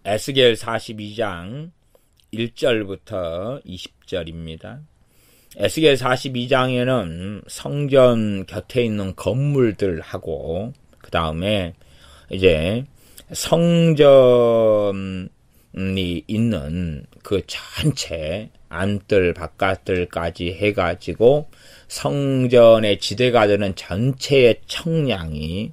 에스겔 42장 1절부터 20절입니다. 에스겔 42장에는 성전 곁에 있는 건물들하고 그 다음에 이제 성전이 있는 그 전체 안뜰 바깥뜰까지 해가지고 성전의 지대가 되는 전체의 청량이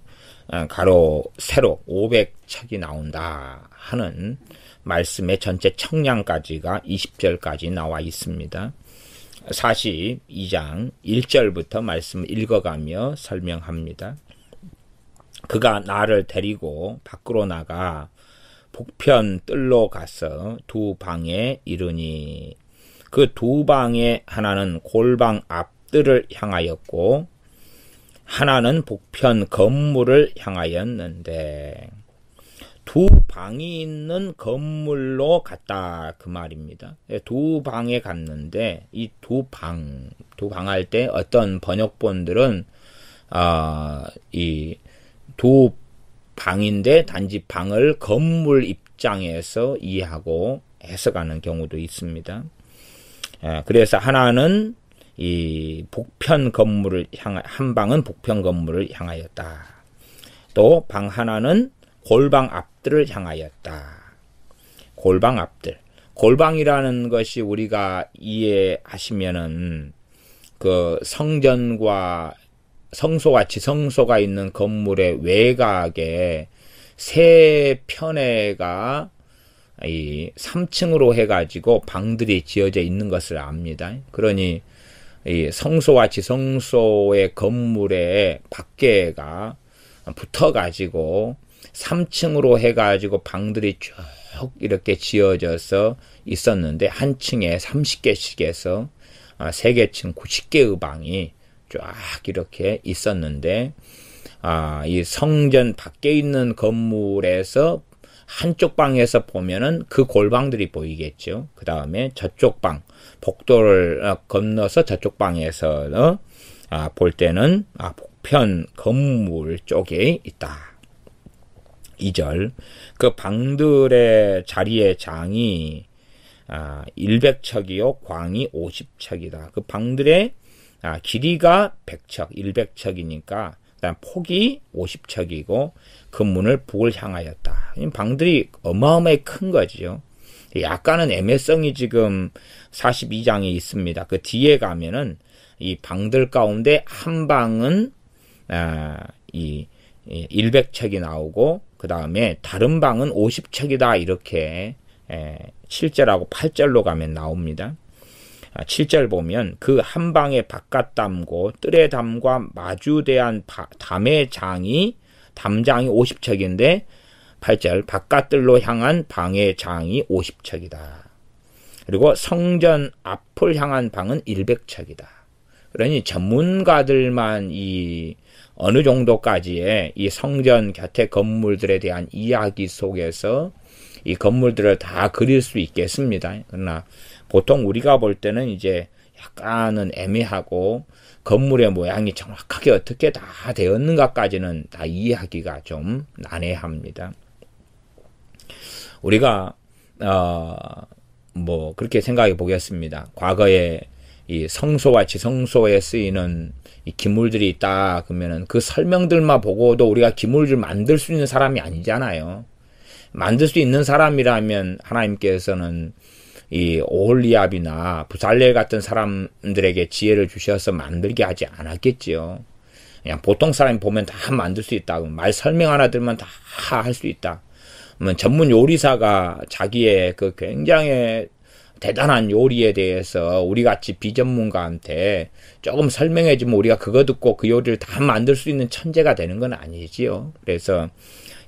가로 세로 500척이 나온다 하는 말씀의 전체 청량까지가 20절까지 나와 있습니다. 42장 1절부터 말씀을 읽어가며 설명합니다. 그가 나를 데리고 밖으로 나가 북편 뜰로 가서 두 방에 이르니 그 두 방에 하나는 골방 앞뜰을 향하였고 하나는 북편 건물을 향하였는데 두 방이 있는 건물로 갔다 그 말입니다. 두 방에 갔는데 이 두 방 할 때 어떤 번역본들은 이 두 방인데 단지 방을 건물 입장에서 이해하고 해석하는 경우도 있습니다. 그래서 하나는 이 북편 건물을 한 방은 북편 건물을 향하였다. 또 방 하나는 골방 앞뜰을 향하였다. 골방 앞뜰. 골방이라는 것이 우리가 이해하시면은 그 성전과 성소와 지성소가 있는 건물의 외곽에 세 편에가 이 3층으로 해가지고 방들이 지어져 있는 것을 압니다. 그러니 이 성소와 지성소의 건물의 밖에가 붙어가지고 3층으로 해가지고 방들이 쭉 이렇게 지어져서 있었는데 한 층에 30개씩 해서 3개 층 90개의 방이 쫙 이렇게 있었는데 이 성전 밖에 있는 건물에서 한쪽 방에서 보면은 그 골방들이 보이겠죠. 그 다음에 저쪽 방, 복도를 건너서 저쪽 방에서 볼 때는 북편 건물 쪽에 있다. 2절 그 방들의 자리의 장이 100척이요 광이 50척이다. 그 방들의 길이가 100척, 100척이니까 그다음 폭이 50척이고 그 문을 북을 향하였다. 방들이 어마어마하게 큰 거지요. 약간은 애매성이 지금 42장에 있습니다. 그 뒤에 가면은 이 방들 가운데 한 방은 이 100척이 나오고 그 다음에 다른 방은 50척이다 이렇게 7절하고 8절로 가면 나옵니다. 7절 보면 그 한 방의 바깥 담고 뜰의 담과 마주대한 담의 장이 담장이 50척인데 8절 바깥 뜰로 향한 방의 장이 50척이다. 그리고 성전 앞을 향한 방은 100척이다. 그러니 전문가들만 이 어느 정도까지의 이 성전 곁의 건물들에 대한 이야기 속에서 이 건물들을 다 그릴 수 있겠습니다. 그러나 보통 우리가 볼 때는 이제 약간은 애매하고 건물의 모양이 정확하게 어떻게 다 되었는가까지는 다 이해하기가 좀 난해합니다. 우리가 뭐 그렇게 생각해 보겠습니다. 과거에 이 성소와 지성소에 쓰이는 이 기물들이 있다 그러면은 그 설명들만 보고도 우리가 기물을 만들 수 있는 사람이 아니잖아요. 만들 수 있는 사람이라면 하나님께서는 이 오홀리압이나 부살렐 같은 사람들에게 지혜를 주셔서 만들게 하지 않았겠지요. 그냥 보통 사람이 보면 다 만들 수 있다. 말 설명 하나 들면 다 할 수 있다. 그러면 전문 요리사가 자기의 그 굉장히 대단한 요리에 대해서 우리같이 비전문가한테 조금 설명해주면 우리가 그거 듣고 그 요리를 다 만들 수 있는 천재가 되는 건 아니지요. 그래서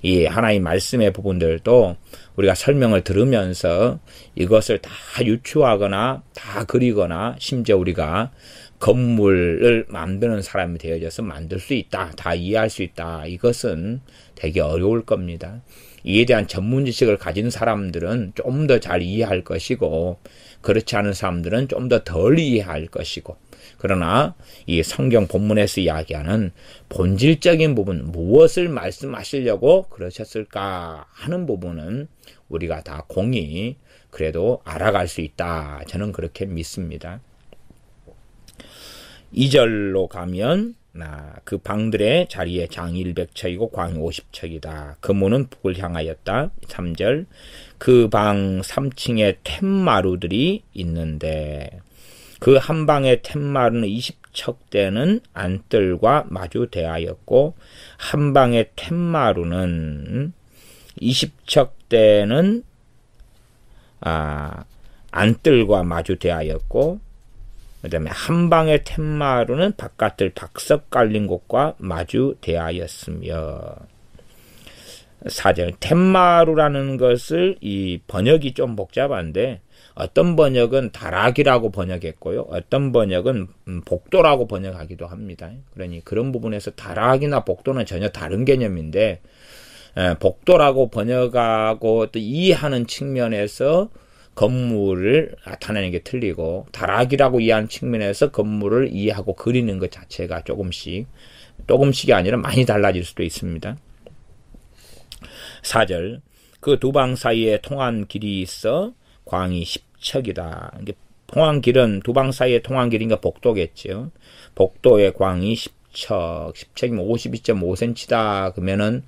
이 하나님 말씀의 부분들도 우리가 설명을 들으면서 이것을 다 유추하거나 다 그리거나 심지어 우리가 건물을 만드는 사람이 되어져서 만들 수 있다. 다 이해할 수 있다. 이것은 되게 어려울 겁니다. 이에 대한 전문 지식을 가진 사람들은 좀 더 잘 이해할 것이고 그렇지 않은 사람들은 좀 더 덜 이해할 것이고 그러나 이 성경 본문에서 이야기하는 본질적인 부분, 무엇을 말씀하시려고 그러셨을까 하는 부분은 우리가 다 공히 그래도 알아갈 수 있다. 저는 그렇게 믿습니다. 2절로 가면 그 방들의 자리에 장이 100척이고 광이 50척이다. 그 문은 북을 향하였다. 3절 그 방 3층에 툇마루들이 있는데 그 한 방의 툇마루는 20척대는 안뜰과 마주 대하였고 한 방의 툇마루는 20척대는 안뜰과 마주 대하였고 그 다음에 한 방의 툇마루는 바깥들 박석 깔린 곳과 마주 대하였으며 4절 툇마루라는 것을 이 번역이 좀 복잡한데 어떤 번역은 다락이라고 번역했고요. 어떤 번역은 복도라고 번역하기도 합니다. 그러니 그런 부분에서 다락이나 복도는 전혀 다른 개념인데 복도라고 번역하고 또 이해하는 측면에서 건물을 나타내는 게 틀리고 다락이라고 이해하는 측면에서 건물을 이해하고 그리는 것 자체가 조금씩이 아니라 많이 달라질 수도 있습니다. 4절 그 두 방 사이에 통한 길이 있어 광이 10척이다. 통한 길은 두 방 사이에 통한 길이니까 복도겠죠. 복도의 광이 10척이면 52.5cm다. 그러면은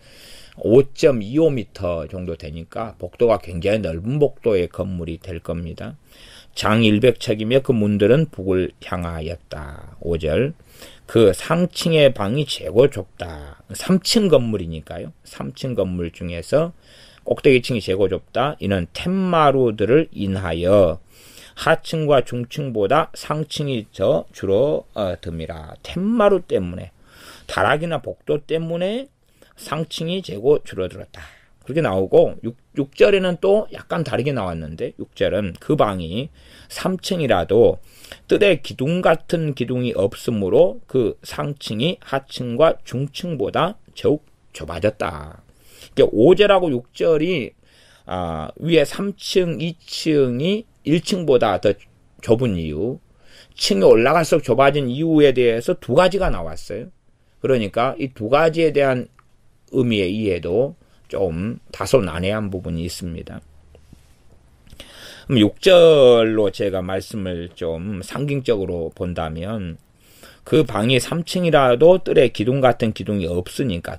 5.25m 정도 되니까 복도가 굉장히 넓은 복도의 건물이 될 겁니다. 장 100척이며 그 문들은 북을 향하였다. 5절 그 상층의 방이 최고 좁다. 3층 건물이니까요. 3층 건물 중에서 꼭대기층이 최고 좁다. 이는 툇마루들을 인하여 하층과 중층보다 상층이 더 줄어듭니다. 툇마루 때문에 다락이나 복도 때문에 상층이 재고 줄어들었다. 그렇게 나오고 6절에는 또 약간 다르게 나왔는데 6절은 그 방이 3층이라도 뜰에 기둥 같은 기둥이 없으므로 그 상층이 하층과 중층보다 더욱 좁아졌다. 5절하고 6절이 위에 3층, 2층이 1층보다 더 좁은 이유, 층이 올라갈수록 좁아진 이유에 대해서 두 가지가 나왔어요. 그러니까 이 두 가지에 대한 의미의 이해도 좀 다소 난해한 부분이 있습니다. 6절로 제가 말씀을 좀 상징적으로 본다면 그 방이 3층이라도 뜰에 기둥 같은 기둥이 없으니까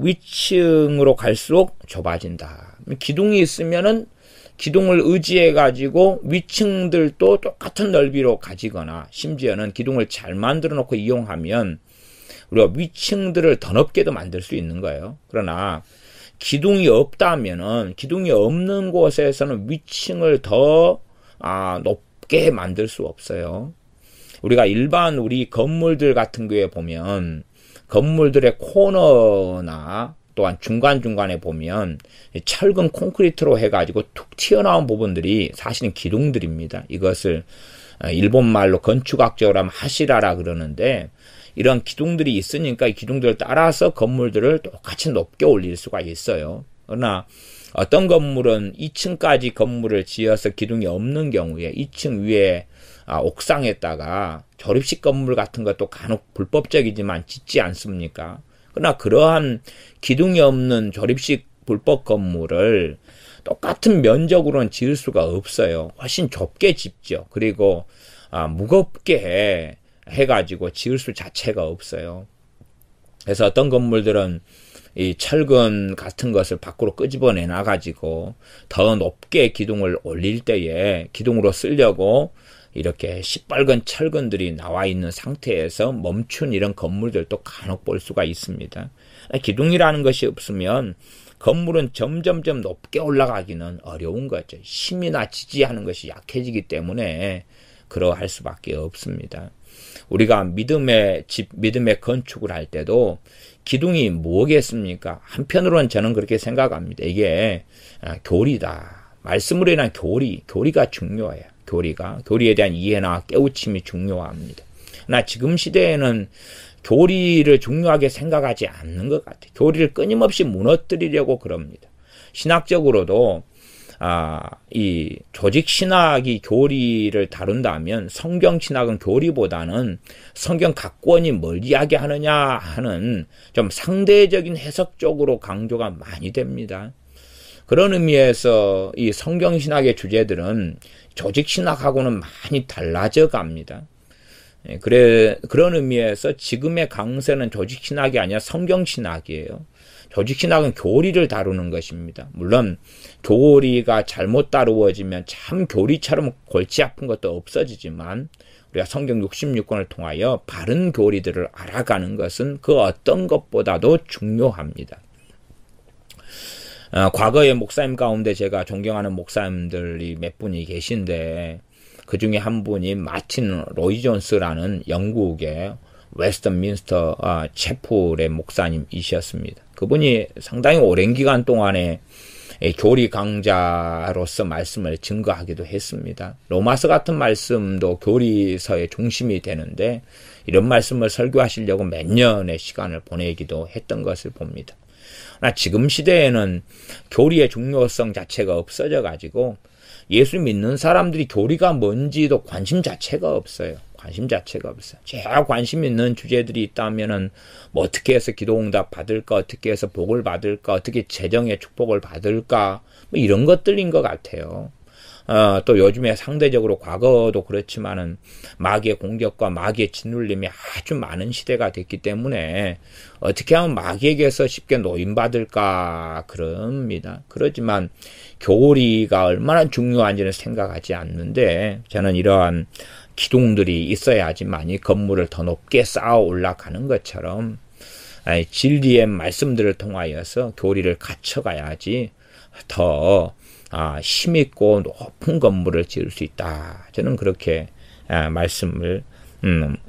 위층으로 갈수록 좁아진다. 기둥이 있으면은 기둥을 의지해 가지고 위층들도 똑같은 넓이로 가지거나 심지어는 기둥을 잘 만들어 놓고 이용하면 우리가 위층들을 더 넓게도 만들 수 있는 거예요. 그러나 기둥이 없다면은 기둥이 없는 곳에서는 위층을 더 높게 만들 수 없어요. 우리가 일반 우리 건물들 같은 경우에 보면 건물들의 코너나 또한 중간중간에 보면 철근 콘크리트로 해가지고 툭 튀어나온 부분들이 사실은 기둥들입니다. 이것을 일본 말로 건축학적으로 하면 하시라라 그러는데 이런 기둥들이 있으니까 이 기둥들을 따라서 건물들을 똑같이 높게 올릴 수가 있어요. 그러나 어떤 건물은 2층까지 건물을 지어서 기둥이 없는 경우에 2층 위에 옥상에다가 조립식 건물 같은 것도 간혹 불법적이지만 짓지 않습니까? 그러나 그러한 기둥이 없는 조립식 불법 건물을 똑같은 면적으로는 지을 수가 없어요. 훨씬 좁게 짓죠. 그리고 무겁게 해가지고 지을 수 자체가 없어요. 그래서 어떤 건물들은 이 철근 같은 것을 밖으로 끄집어내 놔가지고 더 높게 기둥을 올릴 때에 기둥으로 쓰려고 이렇게 시뻘건 철근들이 나와 있는 상태에서 멈춘 이런 건물들도 간혹 볼 수가 있습니다. 기둥이라는 것이 없으면 건물은 점점점 높게 올라가기는 어려운 거죠. 힘이나 지지하는 것이 약해지기 때문에 그러할 수밖에 없습니다. 우리가 믿음의 집, 믿음의 건축을 할 때도 기둥이 뭐겠습니까? 한편으로는 저는 그렇게 생각합니다. 이게 교리다. 말씀으로 인한 교리가 중요해요. 교리에 대한 이해나 깨우침이 중요합니다. 그러나 지금 시대에는 교리를 중요하게 생각하지 않는 것 같아요. 교리를 끊임없이 무너뜨리려고 그럽니다. 신학적으로도 이 조직 신학이 교리를 다룬다면 성경 신학은 교리보다는 성경 각권이 뭘 이야기하느냐 하는 좀 상대적인 해석 쪽으로 강조가 많이 됩니다. 그런 의미에서 이 성경 신학의 주제들은 조직 신학하고는 많이 달라져 갑니다. 그런 의미에서 지금의 강세는 조직 신학이 아니라 성경 신학이에요. 조직 신학은 교리를 다루는 것입니다. 물론 교리가 잘못 다루어지면 참 교리처럼 골치 아픈 것도 없어지지만 우리가 성경 66권을 통하여 바른 교리들을 알아가는 것은 그 어떤 것보다도 중요합니다. 과거의 목사님 가운데 제가 존경하는 목사님들이 몇 분이 계신데 그 중에 한 분이 마틴 로이 존스라는 영국의 웨스트민스터 채플의 목사님이셨습니다. 그분이 상당히 오랜 기간 동안에 교리 강자로서 말씀을 증거하기도 했습니다. 로마서 같은 말씀도 교리서의 중심이 되는데 이런 말씀을 설교하시려고 몇 년의 시간을 보내기도 했던 것을 봅니다. 그러나 지금 시대에는 교리의 중요성 자체가 없어져 가지고 예수 믿는 사람들이 교리가 뭔지도 관심 자체가 없어요. 제가 관심 있는 주제들이 있다면은 뭐 어떻게 해서 기도응답 받을까, 어떻게 해서 복을 받을까, 어떻게 재정의 축복을 받을까, 뭐 이런 것들인 것 같아요. 또 요즘에 상대적으로 과거도 그렇지만은 마귀의 공격과 마귀의 짓눌림이 아주 많은 시대가 됐기 때문에 어떻게 하면 마귀에게서 쉽게 노임받을까 그럽니다. 그렇지만 교리가 얼마나 중요한지는 생각하지 않는데 저는 이러한 기둥들이 있어야지만이 건물을 더 높게 쌓아 올라가는 것처럼 진리의 말씀들을 통하여서 교리를 갖춰가야지 더 힘있고 높은 건물을 지을 수 있다. 저는 그렇게 말씀을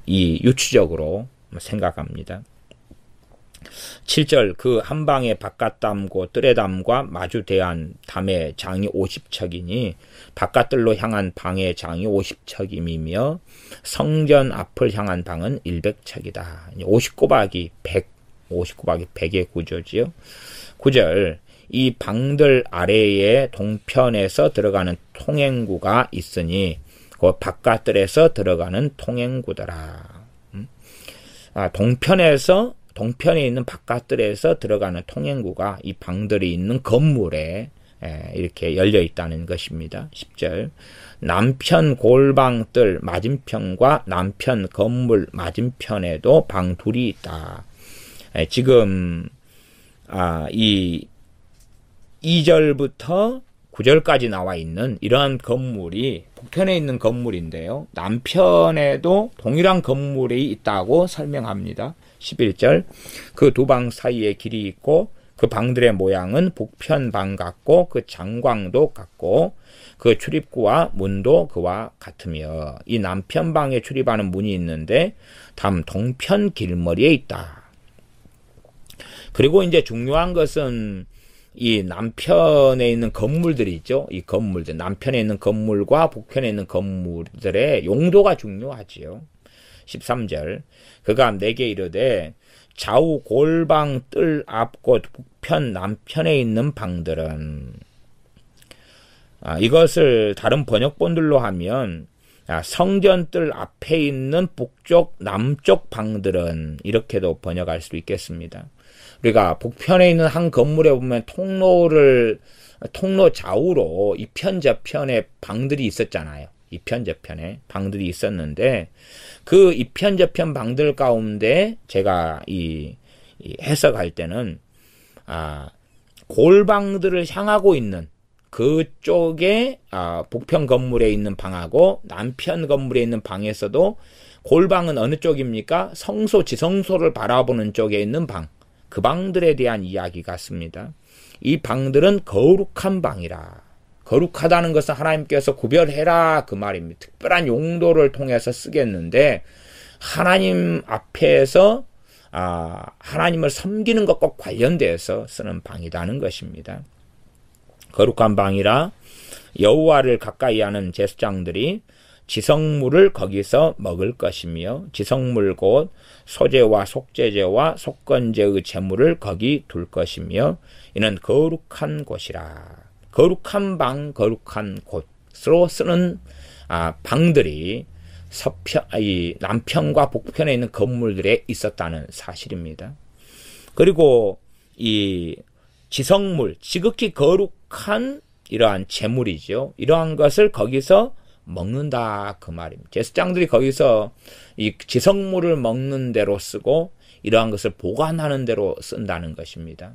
유추적으로 생각합니다. 7절 그 한 방에 바깥담고 뜰의담과 마주대한 담의 장이 50척이니 바깥뜰로 향한 방의 장이 50척임이며 성전 앞을 향한 방은 100척이다. 50 곱하기 100, 50 곱하기 100의 구조지요. 9절 이 방들 아래에 동편에서 들어가는 통행구가 있으니 그 바깥뜰에서 들어가는 통행구더라. 동편에 있는 바깥뜰에서 들어가는 통행구가 이 방들이 있는 건물에 이렇게 열려 있다는 것입니다. 10절 남편 골방뜰 맞은편과 남편 건물 맞은편에도 방 둘이 있다. 지금 이 2절부터 9절까지 나와 있는 이러한 건물이 북편에 있는 건물인데요. 남편에도 동일한 건물이 있다고 설명합니다. 11절 그 두 방 사이에 길이 있고 그 방들의 모양은 북편 방 같고 그 장광도 같고 그 출입구와 문도 그와 같으며 이 남편 방에 출입하는 문이 있는데 다음 동편 길머리에 있다. 그리고 이제 중요한 것은 이 남편에 있는 건물들이 있죠. 이 건물들, 남편에 있는 건물과 북편에 있는 건물들의 용도가 중요하지요. 13절 그가 내게 이르되 좌우 골방 뜰 앞 곧 북편 남편에 있는 방들은 이것을 다른 번역본들로 하면 성전 뜰 앞에 있는 북쪽 남쪽 방들은 이렇게도 번역할 수 있겠습니다. 우리가 북편에 있는 한 건물에 보면 통로 좌우로 이편 저편에 방들이 있었잖아요. 이편 저편에 방들이 있었는데 그 이편 저편 방들 가운데 제가 이 해석할 때는 골방들을 향하고 있는 그쪽에 북편 건물에 있는 방하고 남편 건물에 있는 방에서도 골방은 어느 쪽입니까? 성소 지성소를 바라보는 쪽에 있는 방, 그 방들에 대한 이야기 같습니다. 이 방들은 거룩한 방이라. 거룩하다는 것은 하나님께서 구별해라 그 말입니다. 특별한 용도를 통해서 쓰겠는데 하나님 앞에서 하나님을 섬기는 것과 관련돼서 쓰는 방이라는 것입니다. 거룩한 방이라 여호와를 가까이 하는 제사장들이 지성물을 거기서 먹을 것이며 지성물 곧 소제와 속죄제와 속건제의 제물을 거기 둘 것이며 이는 거룩한 곳이라. 거룩한 방, 거룩한 곳으로 쓰는 방들이 이 남편과 북편에 있는 건물들에 있었다는 사실입니다. 그리고 이 지성물, 지극히 거룩한 이러한 재물이죠. 이러한 것을 거기서 먹는다 그 말입니다. 제사장들이 거기서 이 지성물을 먹는 대로 쓰고 이러한 것을 보관하는 대로 쓴다는 것입니다.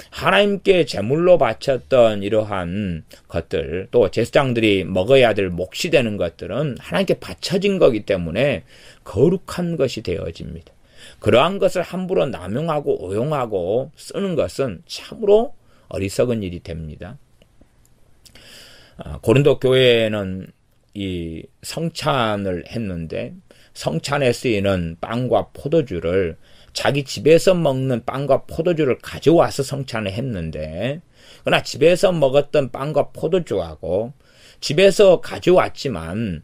하나님께 제물로 바쳤던 이러한 것들, 또 제사장들이 먹어야 될 몫이 되는 것들은 하나님께 바쳐진 거기 때문에 거룩한 것이 되어집니다. 그러한 것을 함부로 남용하고 오용하고 쓰는 것은 참으로 어리석은 일이 됩니다. 고린도 교회에는 이 성찬을 했는데 성찬에 쓰이는 빵과 포도주를 자기 집에서 먹는 빵과 포도주를 가져와서 성찬을 했는데, 그러나 집에서 먹었던 빵과 포도주하고 집에서 가져왔지만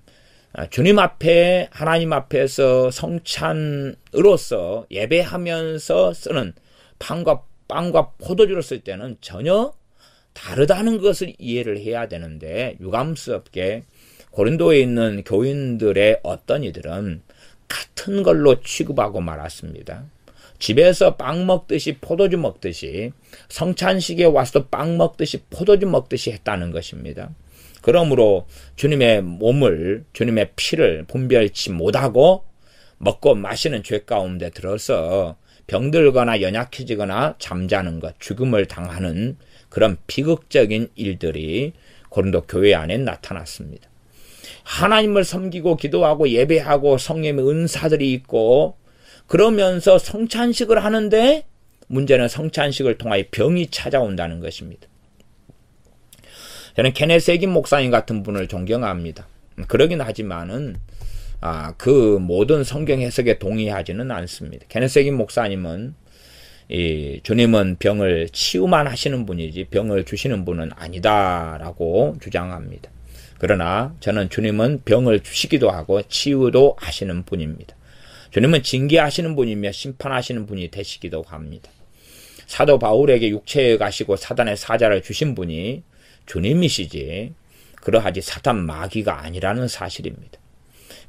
주님 앞에 하나님 앞에서 성찬으로서 예배하면서 쓰는 빵과 포도주를 쓸 때는 전혀 다르다는 것을 이해를 해야 되는데, 유감스럽게 고린도에 있는 교인들의 어떤 이들은 같은 걸로 취급하고 말았습니다. 집에서 빵 먹듯이 포도주 먹듯이 성찬식에 와서 빵 먹듯이 포도주 먹듯이 했다는 것입니다. 그러므로 주님의 몸을, 주님의 피를 분별치 못하고 먹고 마시는 죄 가운데 들어서 병들거나 연약해지거나 잠자는 것, 죽음을 당하는 그런 비극적인 일들이 고린도 교회 안에 나타났습니다. 하나님을 섬기고 기도하고 예배하고 성령의 은사들이 있고 그러면서 성찬식을 하는데 문제는 성찬식을 통하여 병이 찾아온다는 것입니다. 저는 케네스 해긴 목사님 같은 분을 존경합니다. 그러긴 하지만은 그 모든 성경 해석에 동의하지는 않습니다. 케네스 해긴 목사님은 주님은 병을 치유만 하시는 분이지 병을 주시는 분은 아니다라고 주장합니다. 그러나 저는 주님은 병을 주시기도 하고 치유도 하시는 분입니다. 주님은 징계하시는 분이며 심판하시는 분이 되시기도 합니다. 사도 바울에게 육체에 가시고 사단의 사자를 주신 분이 주님이시지 그러하지 사탄 마귀가 아니라는 사실입니다.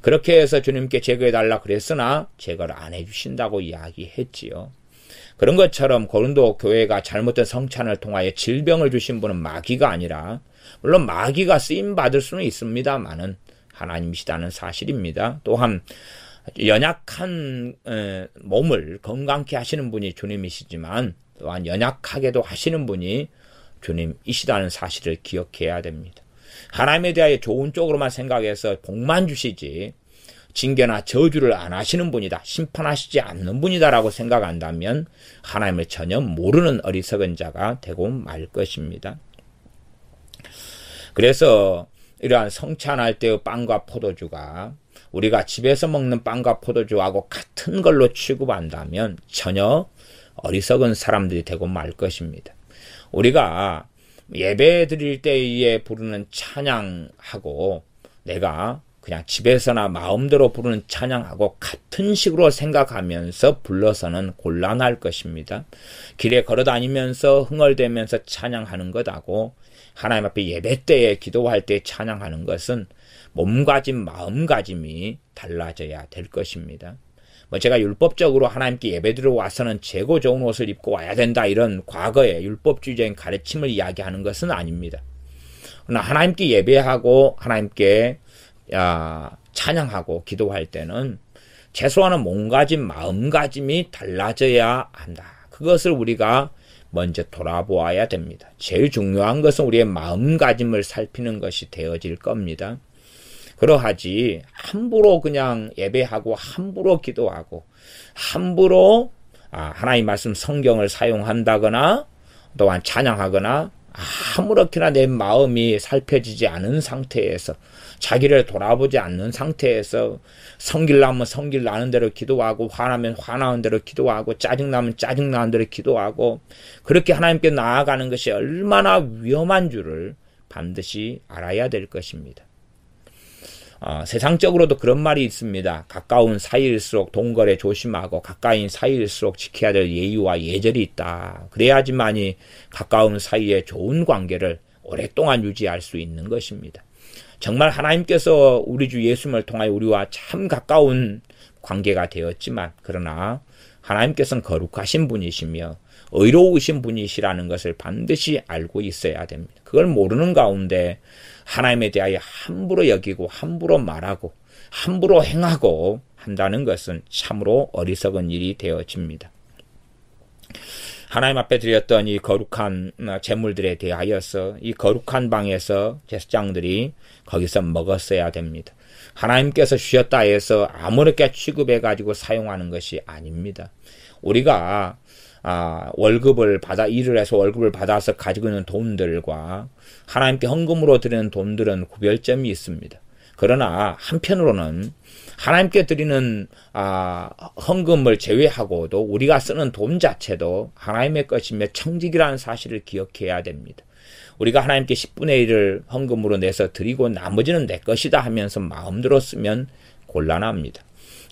그렇게 해서 주님께 제거해달라 그랬으나 제거를 안 해주신다고 이야기했지요. 그런 것처럼 고린도 교회가 잘못된 성찬을 통하여 질병을 주신 분은 마귀가 아니라, 물론 마귀가 쓰임받을 수는 있습니다만은 하나님이시다는 사실입니다. 또한 연약한 몸을 건강케 하시는 분이 주님이시지만 또한 연약하게도 하시는 분이 주님이시다는 사실을 기억해야 됩니다. 하나님에 대하여 좋은 쪽으로만 생각해서 복만 주시지 징계나 저주를 안 하시는 분이다, 심판하시지 않는 분이다라고 생각한다면 하나님을 전혀 모르는 어리석은 자가 되고 말 것입니다. 그래서 이러한 성찬할 때의 빵과 포도주가 우리가 집에서 먹는 빵과 포도주하고 같은 걸로 취급한다면 전혀 어리석은 사람들이 되고 말 것입니다. 우리가 예배 드릴 때에 부르는 찬양하고 내가 그냥 집에서나 마음대로 부르는 찬양하고 같은 식으로 생각하면서 불러서는 곤란할 것입니다. 길에 걸어다니면서 흥얼대면서 찬양하는 것하고 하나님 앞에 예배 때에 기도할 때 찬양하는 것은 몸가짐, 마음가짐이 달라져야 될 것입니다. 제가 율법적으로 하나님께 예배드리러 와서는 재고 좋은 옷을 입고 와야 된다, 이런 과거의 율법주의적인 가르침을 이야기하는 것은 아닙니다. 그러나 하나님께 예배하고 하나님께 찬양하고 기도할 때는 최소한은 몸가짐, 마음가짐이 달라져야 한다. 그것을 우리가 먼저 돌아보아야 됩니다. 제일 중요한 것은 우리의 마음가짐을 살피는 것이 되어질 겁니다. 그러하지 함부로 그냥 예배하고 함부로 기도하고 함부로 하나님 말씀 성경을 사용한다거나 또한 찬양하거나 아무렇게나 내 마음이 살펴지지 않은 상태에서 자기를 돌아보지 않는 상태에서 성질나면 성질나는 대로 기도하고 화나면 화나는 대로 기도하고 짜증나면 짜증나는 대로 기도하고 그렇게 하나님께 나아가는 것이 얼마나 위험한 줄을 반드시 알아야 될 것입니다. 세상적으로도 그런 말이 있습니다. 가까운 사이일수록 동거래 조심하고 가까인 사이일수록 지켜야 될 예의와 예절이 있다. 그래야지만이 가까운 사이에 좋은 관계를 오랫동안 유지할 수 있는 것입니다. 정말 하나님께서 우리 주 예수님을 통하여 우리와 참 가까운 관계가 되었지만 그러나 하나님께서는 거룩하신 분이시며 의로우신 분이시라는 것을 반드시 알고 있어야 됩니다. 그걸 모르는 가운데 하나님에 대하여 함부로 여기고 함부로 말하고 함부로 행하고 한다는 것은 참으로 어리석은 일이 되어집니다. 하나님 앞에 드렸던 이 거룩한 제물들에 대하여서 이 거룩한 방에서 제사장들이 거기서 먹었어야 됩니다. 하나님께서 주셨다 해서 아무렇게 취급해가지고 사용하는 것이 아닙니다. 우리가 일을 해서 월급을 받아서 가지고 있는 돈들과 하나님께 헌금으로 드리는 돈들은 구별점이 있습니다. 그러나 한편으로는 하나님께 드리는 헌금을 제외하고도 우리가 쓰는 돈 자체도 하나님의 것이며 청직이라는 사실을 기억해야 됩니다. 우리가 하나님께 10분의 1을 헌금으로 내서 드리고 나머지는 내 것이다 하면서 마음대로 쓰면 곤란합니다.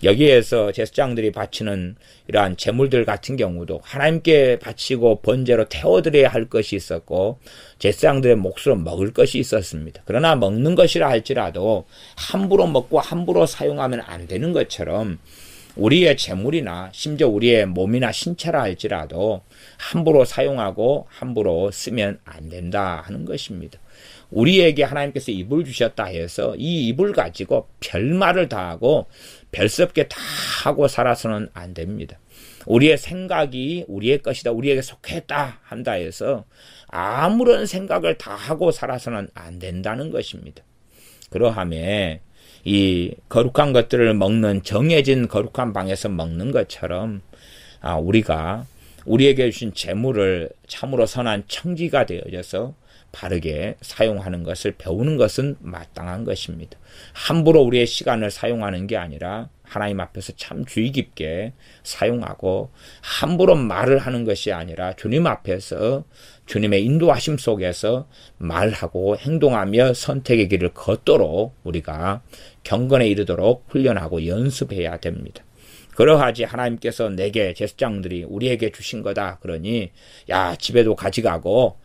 여기에서 제사장들이 바치는 이러한 제물들 같은 경우도 하나님께 바치고 번제로 태워드려야 할 것이 있었고 제사장들의 몫으로 먹을 것이 있었습니다. 그러나 먹는 것이라 할지라도 함부로 먹고 함부로 사용하면 안 되는 것처럼 우리의 제물이나 심지어 우리의 몸이나 신체라 할지라도 함부로 사용하고 함부로 쓰면 안 된다 하는 것입니다. 우리에게 하나님께서 입을 주셨다 해서 이 입을 가지고 별말을 다 하고 별스럽게 다 하고 살아서는 안 됩니다. 우리의 생각이 우리의 것이다, 우리에게 속했다 한다 해서 아무런 생각을 다 하고 살아서는 안 된다는 것입니다. 그러함에 이 거룩한 것들을 먹는 정해진 거룩한 방에서 먹는 것처럼 우리가 우리에게 주신 재물을 참으로 선한 청지가 되어져서 바르게 사용하는 것을 배우는 것은 마땅한 것입니다. 함부로 우리의 시간을 사용하는 게 아니라 하나님 앞에서 참 주의 깊게 사용하고 함부로 말을 하는 것이 아니라 주님 앞에서 주님의 인도하심 속에서 말하고 행동하며 선택의 길을 걷도록 우리가 경건에 이르도록 훈련하고 연습해야 됩니다. 그러하지 하나님께서 내게 제사장들이 우리에게 주신 거다 그러니 야 집에도 가져가고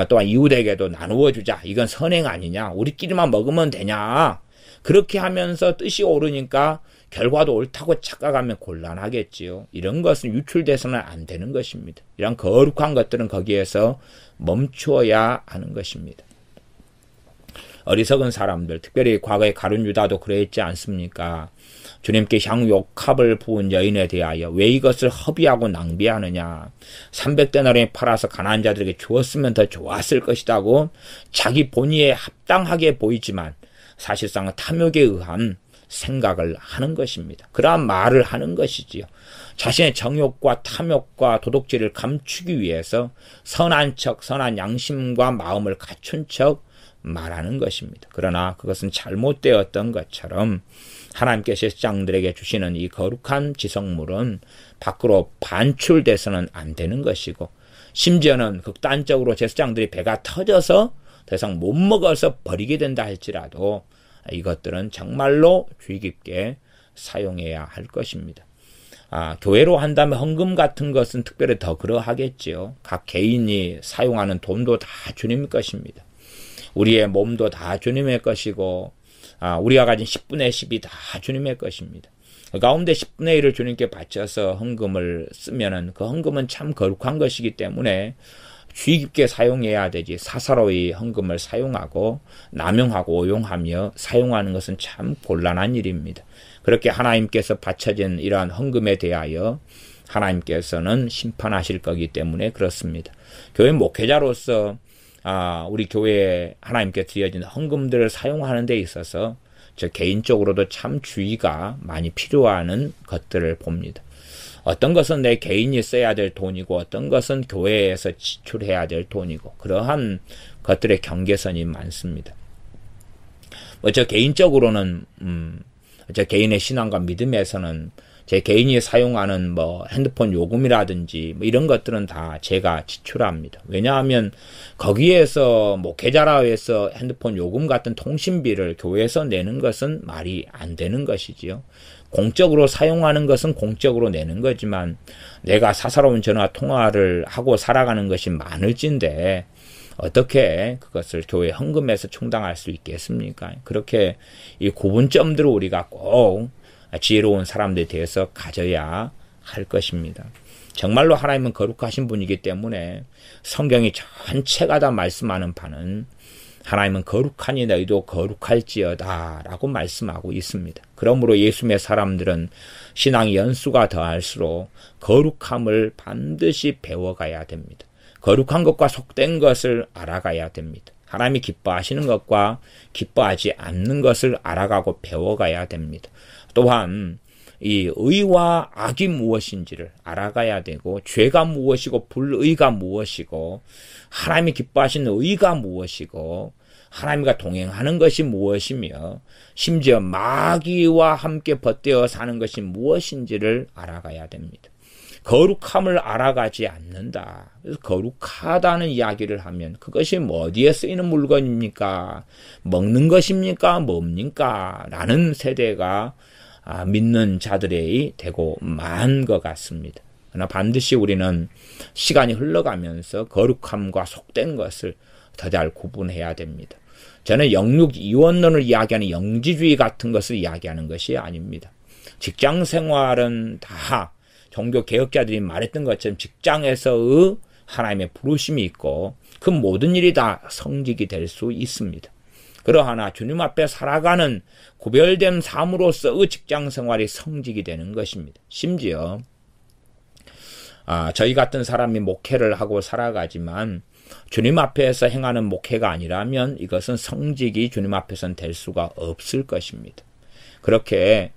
또한 이웃에게도 나누어 주자. 이건 선행 아니냐. 우리끼리만 먹으면 되냐. 그렇게 하면서 뜻이 오르니까 결과도 옳다고 착각하면 곤란하겠지요. 이런 것은 유출돼서는 안 되는 것입니다. 이런 거룩한 것들은 거기에서 멈추어야 하는 것입니다. 어리석은 사람들, 특별히 과거의 가룟 유다도 그랬지 않습니까? 주님께 향유옥합을 부은 여인에 대하여 왜 이것을 허비하고 낭비하느냐. 300데나리에 팔아서 가난한 자들에게 주었으면 더 좋았을 것이라고 자기 본의에 합당하게 보이지만 사실상 탐욕에 의한 생각을 하는 것입니다. 그러한 말을 하는 것이지요. 자신의 정욕과 탐욕과 도덕질을 감추기 위해서 선한 척, 선한 양심과 마음을 갖춘 척 말하는 것입니다. 그러나 그것은 잘못되었던 것처럼 하나님께서 제사장들에게 주시는 이 거룩한 지성물은 밖으로 반출돼서는 안 되는 것이고 심지어는 극단적으로 제사장들이 배가 터져서 더 이상 못 먹어서 버리게 된다 할지라도 이것들은 정말로 주의 깊게 사용해야 할 것입니다. 교회로 한다면 헌금 같은 것은 특별히 더 그러하겠지요. 각 개인이 사용하는 돈도 다 주님의 것입니다. 우리의 몸도 다 주님의 것이고 우리가 가진 10분의 10이 다 주님의 것입니다. 그 가운데 10분의 1을 주님께 바쳐서 헌금을 쓰면은 그 헌금은 참 거룩한 것이기 때문에 주의 깊게 사용해야 되지 사사로이 헌금을 사용하고 남용하고 오용하며 사용하는 것은 참 곤란한 일입니다. 그렇게 하나님께서 바쳐진 이러한 헌금에 대하여 하나님께서는 심판하실 거기 때문에 그렇습니다. 교회 목회자로서 우리 교회에 하나님께 드려진 헌금들을 사용하는 데 있어서 저 개인적으로도 참 주의가 많이 필요한 것들을 봅니다. 어떤 것은 내 개인이 써야 될 돈이고 어떤 것은 교회에서 지출해야 될 돈이고 그러한 것들의 경계선이 많습니다. 저 개인적으로는 저 개인의 신앙과 믿음에서는 제 개인이 사용하는 핸드폰 요금이라든지 이런 것들은 다 제가 지출합니다. 왜냐하면 거기에서 목회자라 해서 핸드폰 요금 같은 통신비를 교회에서 내는 것은 말이 안 되는 것이지요. 공적으로 사용하는 것은 공적으로 내는 거지만 내가 사사로운 전화 통화를 하고 살아가는 것이 많을진데 어떻게 그것을 교회 헌금에서 충당할 수 있겠습니까? 그렇게 이 구분점들을 우리가 꼭 지혜로운 사람들에 대해서 가져야 할 것입니다. 정말로 하나님은 거룩하신 분이기 때문에 성경이 전체가 다 말씀하는 바는 하나님은 거룩하니 너희도 거룩할지어다 라고 말씀하고 있습니다. 그러므로 예수님의 사람들은 신앙의 연수가 더할수록 거룩함을 반드시 배워가야 됩니다. 거룩한 것과 속된 것을 알아가야 됩니다. 하나님이 기뻐하시는 것과 기뻐하지 않는 것을 알아가고 배워가야 됩니다. 또한 이 의와 악이 무엇인지를 알아가야 되고, 죄가 무엇이고 불의가 무엇이고, 하나님이 기뻐하시는 의가 무엇이고, 하나님과 동행하는 것이 무엇이며, 심지어 마귀와 함께 벗되어 사는 것이 무엇인지를 알아가야 됩니다. 거룩함을 알아가지 않는다. 그래서 거룩하다는 이야기를 하면 그것이 뭐 어디에 쓰이는 물건입니까? 먹는 것입니까? 뭡니까? 라는 세대가 믿는 자들이 되고 만 것 같습니다. 그러나 반드시 우리는 시간이 흘러가면서 거룩함과 속된 것을 더 잘 구분해야 됩니다. 저는 영육 이원론을 이야기하는 영지주의 같은 것을 이야기하는 것이 아닙니다. 직장 생활은 다 종교 개혁자들이 말했던 것처럼 직장에서의 하나님의 부르심이 있고 그 모든 일이 다 성직이 될 수 있습니다. 그러하나 주님 앞에 살아가는 구별된 삶으로서의 직장 생활이 성직이 되는 것입니다. 심지어 저희 같은 사람이 목회를 하고 살아가지만 주님 앞에서 행하는 목회가 아니라면 이것은 성직이 주님 앞에서는 될 수가 없을 것입니다. 그렇게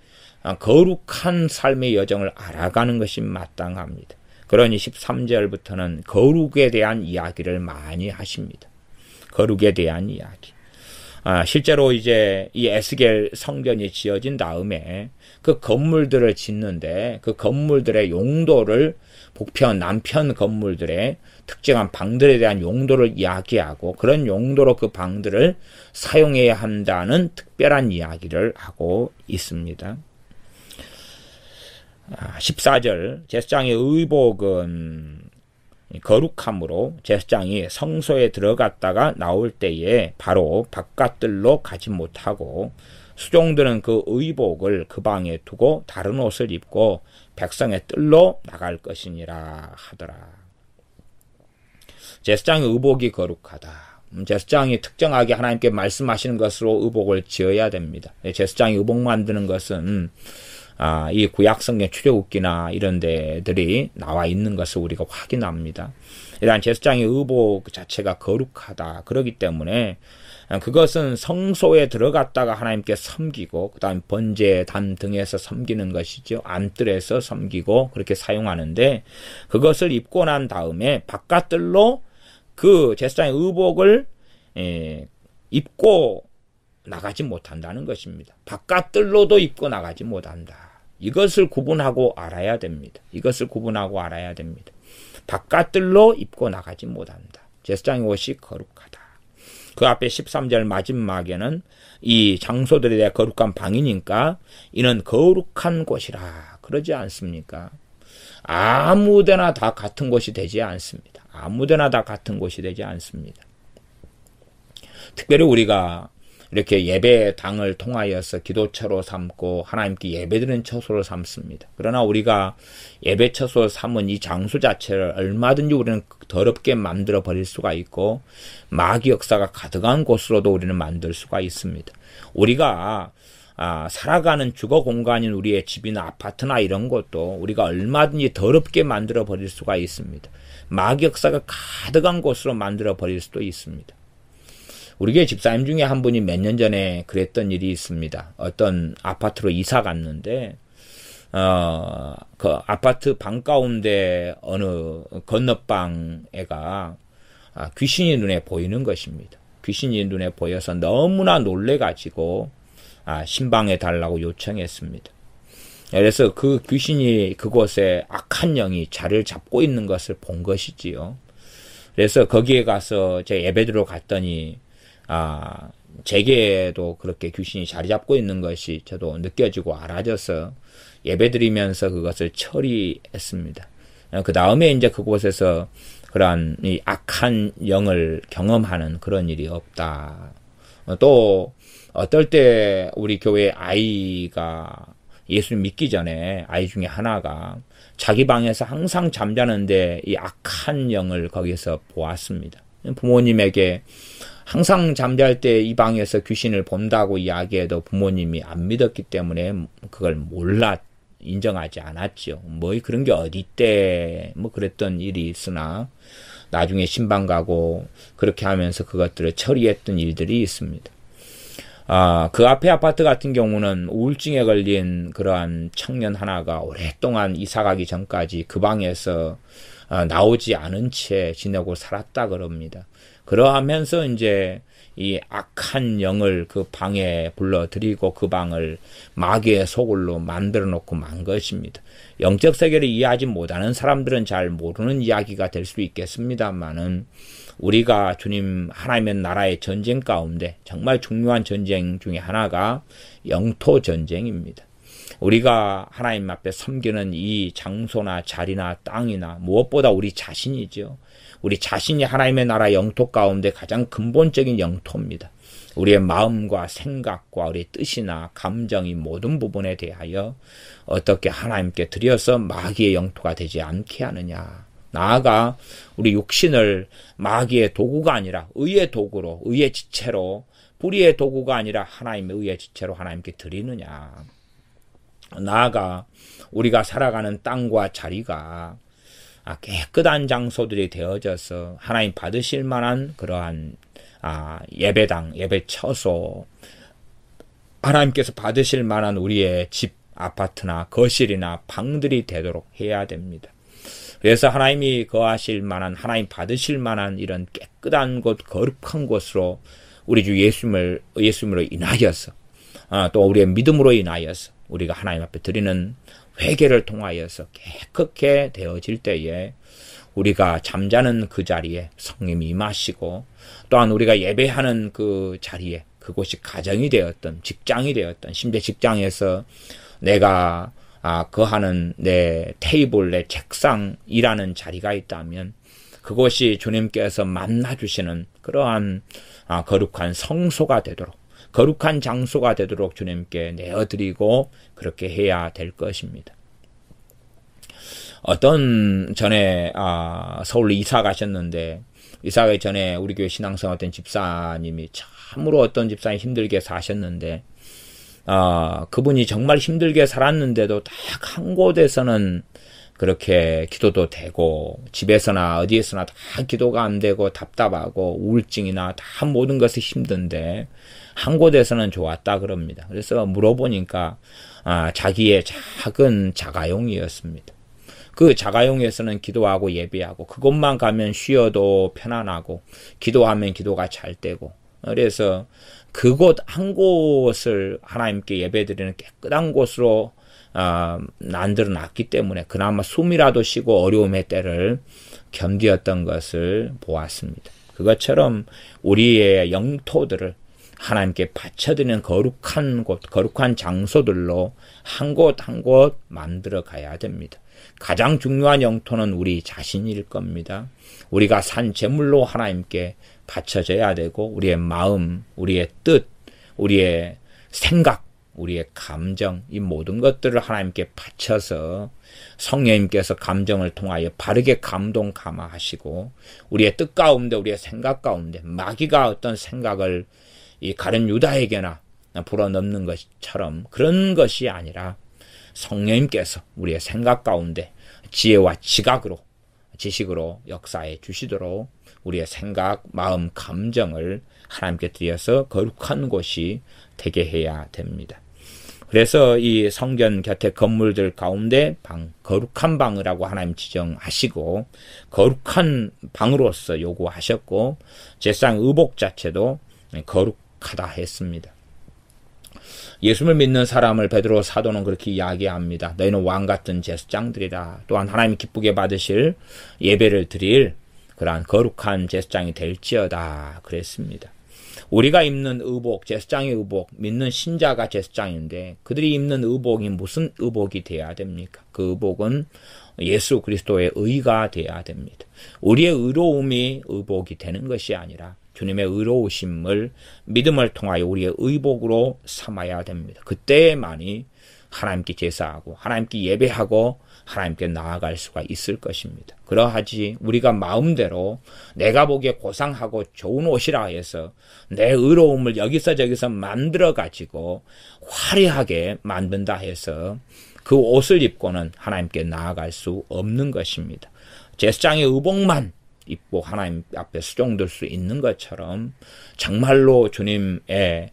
거룩한 삶의 여정을 알아가는 것이 마땅합니다. 그러니 13절부터는 거룩에 대한 이야기를 많이 하십니다. 거룩에 대한 이야기. 실제로 이제 이 에스겔 성전이 지어진 다음에 그 건물들을 짓는데 그 건물들의 용도를 북편, 남편 건물들의 특정한 방들에 대한 용도를 이야기하고 그런 용도로 그 방들을 사용해야 한다는 특별한 이야기를 하고 있습니다. 14절 제사장의 의복은 거룩함으로 제사장이 성소에 들어갔다가 나올 때에 바로 바깥들로 가지 못하고 수종들은 그 의복을 그 방에 두고 다른 옷을 입고 백성의 뜰로 나갈 것이니라 하더라. 제사장의 의복이 거룩하다. 제사장이 특정하게 하나님께 말씀하시는 것으로 의복을 지어야 됩니다. 제사장이 의복 만드는 것은 이 구약성경 출애굽기나 이런 데들이 나와 있는 것을 우리가 확인합니다. 일단 제사장의 의복 자체가 거룩하다. 그렇기 때문에 그것은 성소에 들어갔다가 하나님께 섬기고 그 다음 번제 단 등에서 섬기는 것이죠. 안뜰에서 섬기고 그렇게 사용하는데 그것을 입고 난 다음에 바깥들로 그 제사장의 의복을 입고 나가지 못한다는 것입니다. 바깥들로도 입고 나가지 못한다. 이것을 구분하고 알아야 됩니다. 이것을 구분하고 알아야 됩니다. 바깥들로 입고 나가지 못한다. 제사장의 옷이 거룩하다. 그 앞에 13절 마지막에는 이 장소들에 대해 거룩한 방이니까 이는 거룩한 곳이라 그러지 않습니까? 아무데나 다 같은 곳이 되지 않습니다. 아무데나 다 같은 곳이 되지 않습니다. 특별히 우리가 이렇게 예배당을 통하여서 기도처로 삼고 하나님께 예배드리는 처소로 삼습니다. 그러나 우리가 예배 처소로 삼은 이 장소 자체를 얼마든지 우리는 더럽게 만들어 버릴 수가 있고 마귀 역사가 가득한 곳으로도 우리는 만들 수가 있습니다. 우리가 살아가는 주거 공간인 우리의 집이나 아파트나 이런 것도 우리가 얼마든지 더럽게 만들어 버릴 수가 있습니다. 마귀 역사가 가득한 곳으로 만들어 버릴 수도 있습니다. 우리 교회 집사님 중에 한 분이 몇 년 전에 그랬던 일이 있습니다. 어떤 아파트로 이사 갔는데 그 아파트 방 가운데 어느 건너방 애가 귀신이 눈에 보이는 것입니다. 귀신이 눈에 보여서 너무나 놀래가지고 신방해 달라고 요청했습니다. 그래서 그 귀신이 그곳에 악한 영이 자리를 잡고 있는 것을 본 것이지요. 그래서 거기에 가서 제 예배드리러 갔더니 제게도 그렇게 귀신이 자리 잡고 있는 것이 저도 느껴지고 알아져서 예배드리면서 그것을 처리했습니다. 그 다음에 이제 그곳에서 그러한 이 악한 영을 경험하는 그런 일이 없다. 또 어떨 때 우리 교회 아이가 예수님 믿기 전에 아이 중에 하나가 자기 방에서 항상 잠자는데 이 악한 영을 거기서 보았습니다. 부모님에게 항상 잠잘 때 이 방에서 귀신을 본다고 이야기해도 부모님이 안 믿었기 때문에 그걸 인정하지 않았죠. 뭐 그런 게 어디 있대 뭐 그랬던 일이 있으나 나중에 신방 가고 그렇게 하면서 그것들을 처리했던 일들이 있습니다. 그 앞에 아파트 같은 경우는 우울증에 걸린 그러한 청년 하나가 오랫동안 이사 가기 전까지 그 방에서 나오지 않은 채 지내고 살았다 그럽니다. 그러하면서 이제 이 악한 영을 그 방에 불러들이고 그 방을 마귀의 소굴로 만들어 놓고 만 것입니다. 영적 세계를 이해하지 못하는 사람들은 잘 모르는 이야기가 될 수 있겠습니다만은 우리가 주님 하나님의 나라의 전쟁 가운데 정말 중요한 전쟁 중에 하나가 영토 전쟁입니다. 우리가 하나님 앞에 섬기는 이 장소나 자리나 땅이나 무엇보다 우리 자신이죠. 우리 자신이 하나님의 나라 영토 가운데 가장 근본적인 영토입니다. 우리의 마음과 생각과 우리의 뜻이나 감정이 모든 부분에 대하여 어떻게 하나님께 드려서 마귀의 영토가 되지 않게 하느냐. 나아가 우리 육신을 마귀의 도구가 아니라 의의 도구로, 의의 지체로, 불의의 도구가 아니라 하나님의 의의 지체로 하나님께 드리느냐. 나아가 우리가 살아가는 땅과 자리가 깨끗한 장소들이 되어져서 하나님 받으실 만한 그러한 예배당, 예배처소, 하나님께서 받으실 만한 우리의 집, 아파트나 거실이나 방들이 되도록 해야 됩니다. 그래서 하나님이 거하실 만한, 하나님 받으실 만한 이런 깨끗한 곳, 거룩한 곳으로 우리 주 예수님으로 인하여서 또 우리의 믿음으로 인하여서 우리가 하나님 앞에 드리는 회개를 통하여서 깨끗게 되어질 때에 우리가 잠자는 그 자리에 성령이 임하시고 또한 우리가 예배하는 그 자리에 그곳이 가정이 되었던 직장이 되었던 심지어 직장에서 내가 거하는 내 테이블, 내 책상 일하는 자리가 있다면 그곳이 주님께서 만나주시는 그러한 거룩한 성소가 되도록 거룩한 장소가 되도록 주님께 내어드리고 그렇게 해야 될 것입니다. 어떤 전에 서울로 이사 가셨는데 이사 가기 전에 우리 교회 신앙생활 된 집사님이 참으로 어떤 집사님 힘들게 사셨는데 그분이 정말 힘들게 살았는데도 딱 한 곳에서는 그렇게 기도도 되고 집에서나 어디에서나 다 기도가 안 되고 답답하고 우울증이나 다 모든 것이 힘든데 한 곳에서는 좋았다 그럽니다. 그래서 물어보니까 자기의 작은 자가용이었습니다. 그 자가용에서는 기도하고 예배하고 그곳만 가면 쉬어도 편안하고 기도하면 기도가 잘 되고 그래서 그곳 한 곳을 하나님께 예배드리는 깨끗한 곳으로 만들어 놨기 때문에 그나마 숨이라도 쉬고 어려움의 때를 견디었던 것을 보았습니다. 그것처럼 우리의 영토들을 하나님께 바쳐드리는 거룩한 곳, 거룩한 장소들로 한 곳 한 곳 만들어 가야 됩니다. 가장 중요한 영토는 우리 자신일 겁니다. 우리가 산 제물로 하나님께 바쳐져야 되고 우리의 마음, 우리의 뜻, 우리의 생각, 우리의 감정, 이 모든 것들을 하나님께 바쳐서 성령님께서 감정을 통하여 바르게 감동 감화하시고 우리의 뜻 가운데 우리의 생각 가운데 마귀가 어떤 생각을 이 가룟 유다에게나 불어넣는 것처럼 그런 것이 아니라 성령님께서 우리의 생각 가운데 지혜와 지식으로 역사해 주시도록 우리의 생각, 마음, 감정을 하나님께 드려서 거룩한 곳이 되게 해야 됩니다. 그래서 이 성전 곁에 건물들 가운데 거룩한 방이라고 하나님 지정하시고 거룩한 방으로서 요구하셨고 제사장 의복 자체도 거룩하다 했습니다. 예수를 믿는 사람을 베드로 사도는 그렇게 이야기합니다. 너희는 왕같은 제사장들이라. 또한 하나님 기쁘게 받으실 예배를 드릴 그러한 거룩한 제사장이 될지어다 그랬습니다. 우리가 입는 의복, 제사장의 의복, 믿는 신자가 제사장인데 그들이 입는 의복이 무슨 의복이 돼야 됩니까? 그 의복은 예수 그리스도의 의가 돼야 됩니다. 우리의 의로움이 의복이 되는 것이 아니라 주님의 의로우심을 믿음을 통하여 우리의 의복으로 삼아야 됩니다. 그때만이 하나님께 제사하고 하나님께 예배하고 하나님께 나아갈 수가 있을 것입니다. 그러하지 우리가 마음대로 내가 보기에 고상하고 좋은 옷이라 해서 내 의로움을 여기서 저기서 만들어 가지고 화려하게 만든다 해서 그 옷을 입고는 하나님께 나아갈 수 없는 것입니다. 제사장의 의복만 입고 하나님 앞에 수종될 수 있는 것처럼 정말로 주님을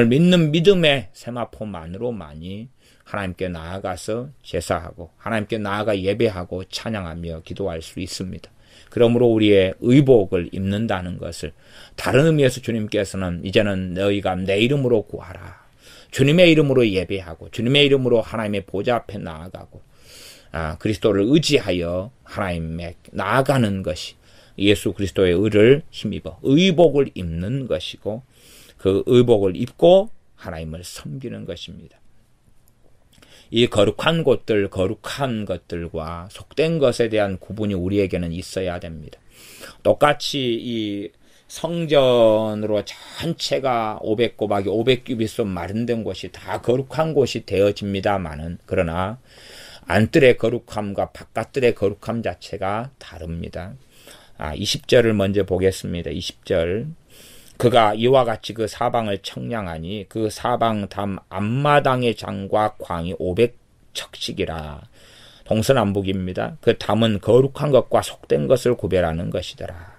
믿는 믿음의 세마포만으로만이 하나님께 나아가서 제사하고 하나님께 나아가 예배하고 찬양하며 기도할 수 있습니다. 그러므로 우리의 의복을 입는다는 것을 다른 의미에서 주님께서는 이제는 너희가 내 이름으로 구하라. 주님의 이름으로 예배하고 주님의 이름으로 하나님의 보좌 앞에 나아가고 그리스도를 의지하여 하나님에 나아가는 것이 예수 그리스도의 의를 힘입어 의복을 입는 것이고 그 의복을 입고 하나님을 섬기는 것입니다. 이 거룩한 것들과 속된 것에 대한 구분이 우리에게는 있어야 됩니다. 똑같이 이 성전으로 전체가 500꼬박이 500규빗으로 마련된 곳이 다 거룩한 곳이 되어집니다마는 그러나 안뜰의 거룩함과 바깥뜰의 거룩함 자체가 다릅니다. 20절을 먼저 보겠습니다. 20절. 그가 이와 같이 그 사방을 청량하니 그 사방 담 앞마당의 장과 광이 500척씩이라. 동서남북입니다. 그 담은 거룩한 것과 속된 것을 구별하는 것이더라.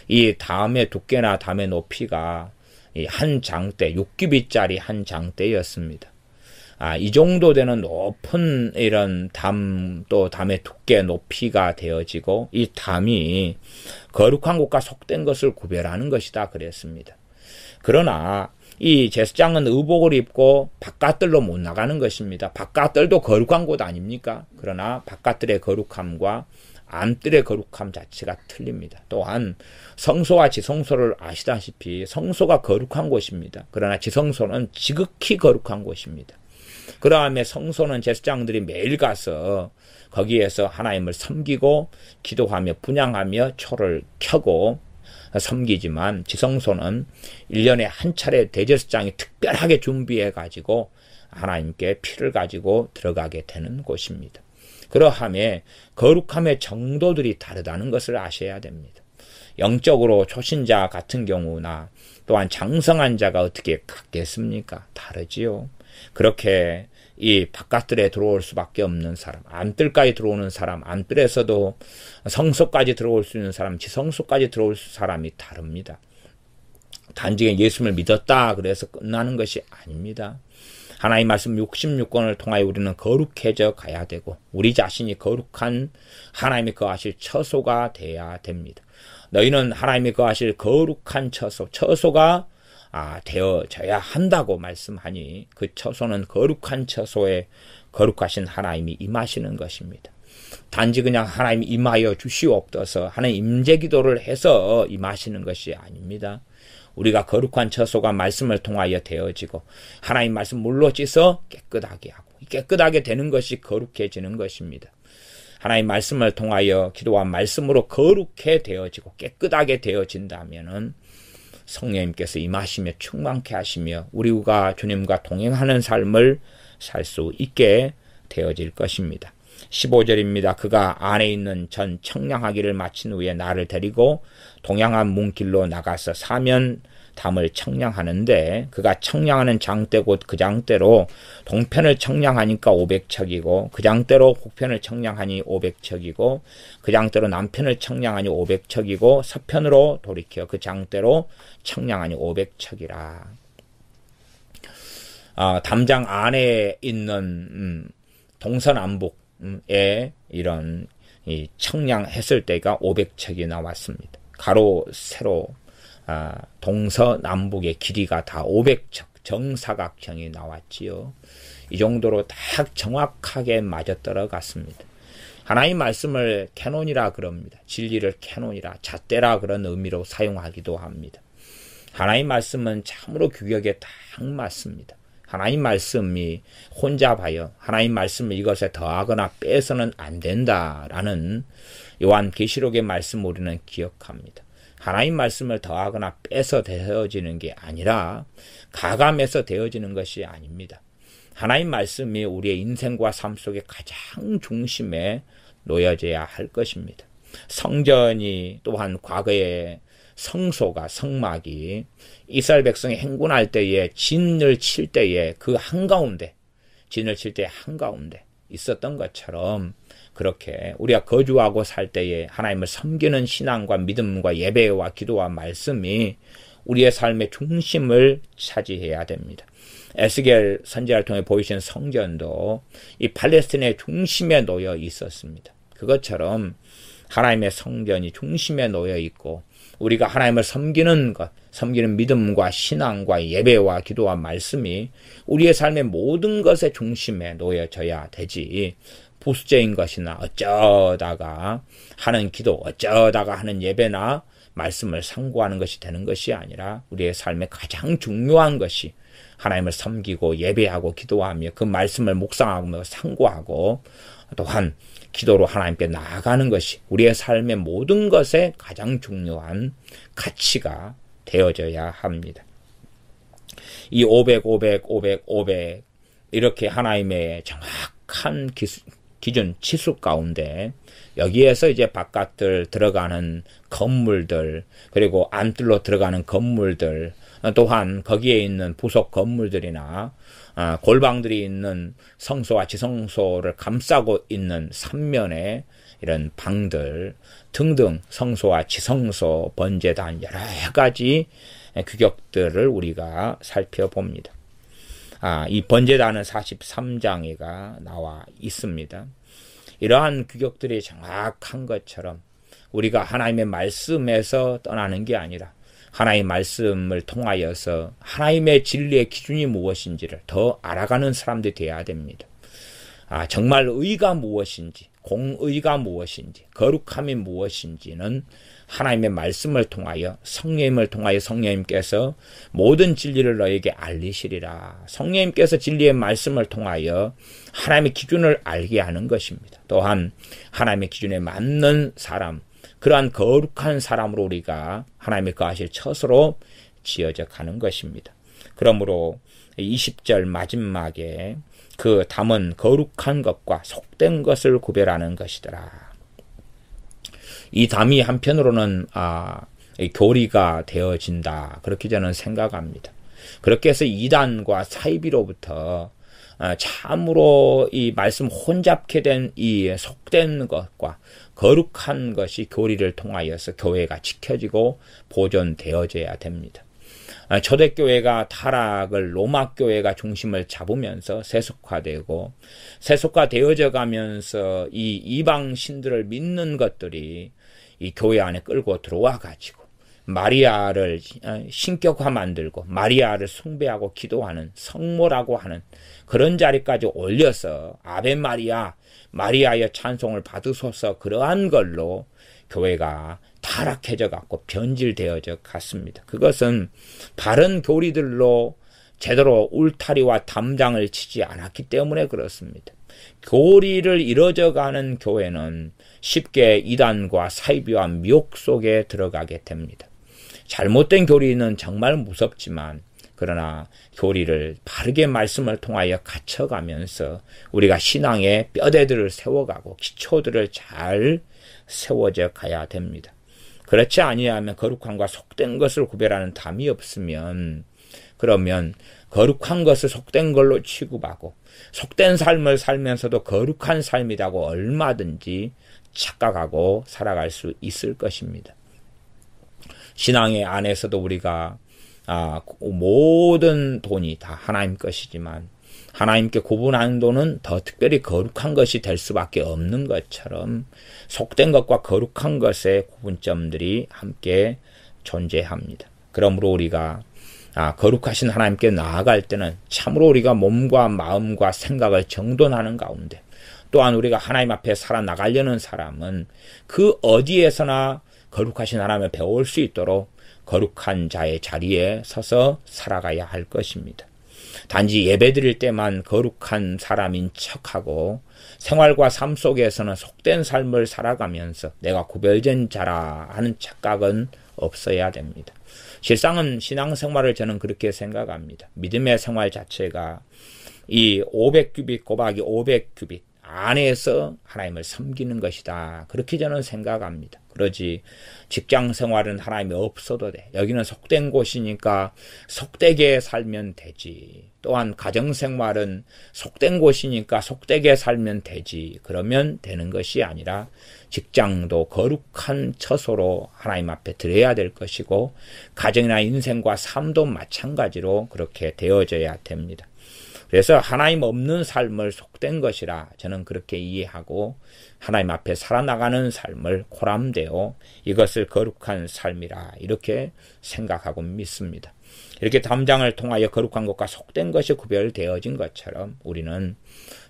이 담의 두께나 담의 높이가 한 장대, 6규빗짜리 한 장대였습니다. 이 정도 되는 높은 이런 담, 또 담의 두께, 높이가 되어지고 이 담이 거룩한 것과 속된 것을 구별하는 것이다 그랬습니다. 그러나 이 제사장은 의복을 입고 바깥들로 못 나가는 것입니다. 바깥들도 거룩한 곳 아닙니까? 그러나 바깥들의 거룩함과 안뜰의 거룩함 자체가 틀립니다. 또한 성소와 지성소를 아시다시피 성소가 거룩한 곳입니다. 그러나 지성소는 지극히 거룩한 곳입니다. 그다음에 성소는 제사장들이 매일 가서 거기에서 하나님을 섬기고 기도하며 분향하며 초를 켜고 섬기지만 지성소는 1년에 한 차례 대제사장이 특별하게 준비해 가지고 하나님께 피를 가지고 들어가게 되는 곳입니다. 그러함에 거룩함의 정도들이 다르다는 것을 아셔야 됩니다. 영적으로 초신자 같은 경우나 또한 장성한 자가 어떻게 같겠습니까? 다르지요. 그렇게 이 바깥들에 들어올 수밖에 없는 사람, 안뜰까지 들어오는 사람, 안뜰에서도 성소까지 들어올 수 있는 사람, 지성소까지 들어올 사람이 다릅니다. 단지 예수를 믿었다 그래서 끝나는 것이 아닙니다. 하나님 말씀 66권을 통하여 우리는 거룩해져 가야 되고 우리 자신이 거룩한 하나님이 거하실 처소가 돼야 됩니다. 너희는 하나님이 거하실 거룩한 처소가 되어져야 한다고 말씀하니 그 처소는 거룩한 처소에 거룩하신 하나님이 임하시는 것입니다. 단지 그냥 하나님이 임하여 주시옵소서 하는 임재기도를 해서 임하시는 것이 아닙니다. 우리가 거룩한 처소가 말씀을 통하여 되어지고 하나님 말씀 물로 씻어 깨끗하게 하고 깨끗하게 되는 것이 거룩해지는 것입니다. 하나님 말씀을 통하여 기도와 말씀으로 거룩해 되어지고 깨끗하게 되어진다면은 성령님께서 임하시며 충만케 하시며 우리가 주님과 동행하는 삶을 살 수 있게 되어질 것입니다. 15절입니다. 그가 안에 있는 전 청량하기를 마친 후에 나를 데리고 동양한 문길로 나가서 사면 담을 청량하는데 그가 청량하는 장대 곧 그 장대로 동편을 청량하니까 500척이고 그 장대로 북편을 청량하니 500척이고 그 장대로 남편을 청량하니 500척이고 서편으로 돌이켜 그 장대로 청량하니 500척이라. 담장 안에 있는 동서남북에 이런 청량했을 때가 500척이 나왔습니다. 가로 세로 동서남북의 길이가 다 500척 정사각형이 나왔지요. 이 정도로 딱 정확하게 맞아떨어갔습니다. 하나님 말씀을 캐논이라 그럽니다. 진리를 캐논이라 잣대라 그런 의미로 사용하기도 합니다. 하나님 말씀은 참으로 규격에 딱 맞습니다. 하나님 말씀이 혼잡하여 하나님 말씀을 이것에 더하거나 빼서는 안 된다라는 요한계시록의 말씀 우리는 기억합니다. 하나님 말씀을 더하거나 빼서 되어지는 게 아니라 가감해서 되어지는 것이 아닙니다. 하나님 말씀이 우리의 인생과 삶 속에 가장 중심에 놓여져야 할 것입니다. 성전이 또한 과거에 성소가 성막이 이스라엘 백성이 행군할 때에 진을 칠 때에 그 한가운데 진을 칠 때의 한가운데 있었던 것처럼 그렇게 우리가 거주하고 살 때에 하나님을 섬기는 신앙과 믿음과 예배와 기도와 말씀이 우리의 삶의 중심을 차지해야 됩니다. 에스겔 선지자를 통해 보이신 성전도 이 팔레스틴의 중심에 놓여 있었습니다. 그것처럼 하나님의 성전이 중심에 놓여 있고 우리가 하나님을 섬기는 것, 섬기는 믿음과 신앙과 예배와 기도와 말씀이 우리의 삶의 모든 것의 중심에 놓여져야 되지, 부수적인 것이나 어쩌다가 하는 기도, 어쩌다가 하는 예배나 말씀을 상고하는 것이 되는 것이 아니라 우리의 삶의 가장 중요한 것이 하나님을 섬기고 예배하고 기도하며 그 말씀을 묵상하며 상고하고 또한 기도로 하나님께 나아가는 것이 우리의 삶의 모든 것에 가장 중요한 가치가 되어져야 합니다. 이 500 이렇게 하나님의 정확한 기준 치수 가운데 여기에서 이제 바깥들 들어가는 건물들, 그리고 안뜰로 들어가는 건물들, 또한 거기에 있는 부속 건물들이나 골방들이 있는 성소와 지성소를 감싸고 있는 삼면의 이런 방들 등등 성소와 지성소, 번제단 여러 가지 규격들을 우리가 살펴봅니다. 이 번제단은 43장에가 나와 있습니다. 이러한 규격들이 정확한 것처럼 우리가 하나님의 말씀에서 떠나는 게 아니라 하나님의 말씀을 통하여서 하나님의 진리의 기준이 무엇인지를 더 알아가는 사람들이 되어야 됩니다. 정말 의가 무엇인지, 공의가 무엇인지, 거룩함이 무엇인지는 하나님의 말씀을 통하여 성령님을 통하여 성령님께서 모든 진리를 너에게 알리시리라. 성령님께서 진리의 말씀을 통하여 하나님의 기준을 알게 하는 것입니다. 또한 하나님의 기준에 맞는 사람, 그러한 거룩한 사람으로 우리가 하나님의 거하실 처소로 지어져 가는 것입니다. 그러므로 20절 마지막에 그 담은 거룩한 것과 속된 것을 구별하는 것이더라. 이 담이 한편으로는 교리가 되어진다, 그렇게 저는 생각합니다. 그렇게 해서 이단과 사이비로부터 참으로 이 말씀 혼잡케 된 이 속된 것과 거룩한 것이 교리를 통하여서 교회가 지켜지고 보존되어져야 됩니다. 초대교회가 타락을 로마 교회가 중심을 잡으면서 세속화되고 세속화되어져 가면서 이 이방 신들을 믿는 것들이 이 교회 안에 끌고 들어와 가지고 마리아를 신격화 만들고 마리아를 숭배하고 기도하는 성모라고 하는 그런 자리까지 올려서 아베 마리아, 마리아의 찬송을 받으소서, 그러한 걸로 교회가 타락해져 갖고 변질되어져 갔습니다. 그것은 바른 교리들로 제대로 울타리와 담장을 치지 않았기 때문에 그렇습니다. 교리를 이뤄져가는 교회는 쉽게 이단과 사이비와 미혹 속에 들어가게 됩니다. 잘못된 교리는 정말 무섭지만 그러나 교리를 바르게 말씀을 통하여 갖춰가면서 우리가 신앙의 뼈대들을 세워가고 기초들을 잘 세워져 가야 됩니다. 그렇지 아니하면 거룩함과 속된 것을 구별하는 담이 없으면 그러면 거룩한 것을 속된 걸로 취급하고 속된 삶을 살면서도 거룩한 삶이라고 얼마든지 착각하고 살아갈 수 있을 것입니다. 신앙의 안에서도 우리가 모든 돈이 다 하나님 것이지만 하나님께 구분하는 돈은 더 특별히 거룩한 것이 될 수밖에 없는 것처럼 속된 것과 거룩한 것의 구분점들이 함께 존재합니다. 그러므로 우리가 거룩하신 하나님께 나아갈 때는 참으로 우리가 몸과 마음과 생각을 정돈하는 가운데, 또한 우리가 하나님 앞에 살아나가려는 사람은 그 어디에서나 거룩하신 하나님을 배울 수 있도록 거룩한 자의 자리에 서서 살아가야 할 것입니다. 단지 예배드릴 때만 거룩한 사람인 척하고 생활과 삶 속에서는 속된 삶을 살아가면서 내가 구별된 자라 하는 착각은 없어야 됩니다. 실상은 신앙생활을 저는 그렇게 생각합니다. 믿음의 생활 자체가 이 500규빗 곱하기 500규빗 안에서 하나님을 섬기는 것이다. 그렇게 저는 생각합니다. 그러지 직장 생활은 하나님이 없어도 돼. 여기는 속된 곳이니까 속되게 살면 되지. 또한 가정 생활은 속된 곳이니까 속되게 살면 되지. 그러면 되는 것이 아니라 직장도 거룩한 처소로 하나님 앞에 드려야 될 것이고 가정이나 인생과 삶도 마찬가지로 그렇게 되어져야 됩니다. 그래서 하나님 없는 삶을 속된 것이라 저는 그렇게 이해하고 하나님 앞에 살아나가는 삶을 코람되어 이것을 거룩한 삶이라 이렇게 생각하고 믿습니다. 이렇게 담장을 통하여 거룩한 것과 속된 것이 구별되어진 것처럼 우리는